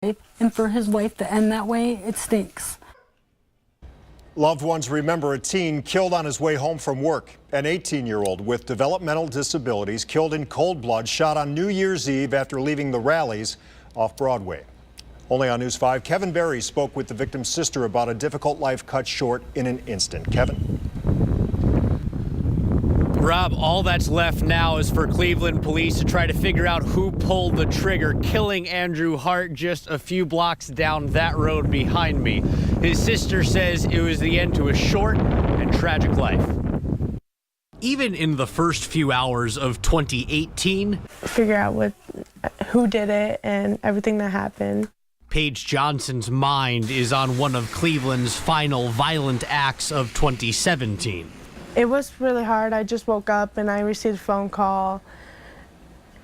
And for his life to end that way, it stinks. Loved ones remember a teen killed on his way home from work. An 18-year-old with developmental disabilities killed in cold blood, shot on New Year's Eve after leaving the rallies off Broadway. Only on News 5, Kevin Barry spoke with the victim's sister about a difficult life cut short in an instant. Kevin. Rob, all that's left now is for Cleveland police to try to figure out who pulled the trigger, killing Andrew Hart just a few blocks down that road behind me. His sister says it was the end to a short and tragic life. Even in the first few hours of 2018, figure out who did it and everything that happened. Paige Johnson's mind is on one of Cleveland's final violent acts of 2017. It was really hard. I just woke up and I received a phone call.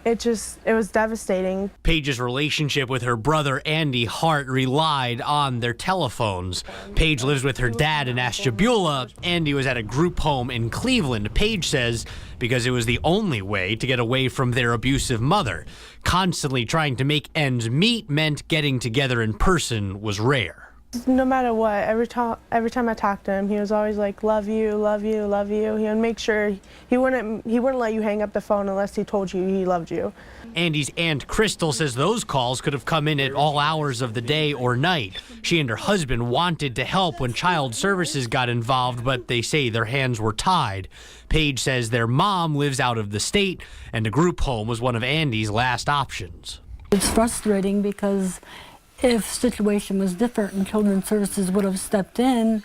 It was devastating. Paige's relationship with her brother Andy Hart relied on their telephones. Paige lives with her dad in Ashtabula. Andy was at a group home in Cleveland, Paige says, because it was the only way to get away from their abusive mother. Constantly trying to make ends meet meant getting together in person was rare. No matter what, every time I talked to him, he was always like, love you, love you, love you. He would make sure he wouldn't let you hang up the phone unless he told you he loved you. Andy's Aunt Crystal says those calls could have come in at all hours of the day or night. She and her husband wanted to help when child services got involved, but they say their hands were tied. Paige says their mom lives out of the state, and a group home was one of Andy's last options. It's frustrating because if situation was different and children's services would have stepped in,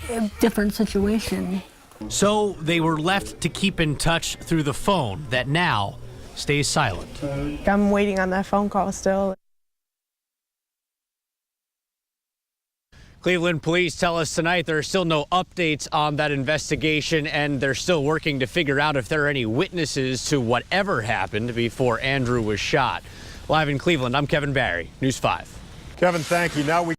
a different situation. So they were left to keep in touch through the phone that now stays silent. I'm waiting on that phone call still. Cleveland police tell us tonight there are still no updates on that investigation, and they're still working to figure out if there are any witnesses to whatever happened before Andrew was shot. Live in Cleveland, I'm Kevin Barry, News 5. Kevin, thank you. Now we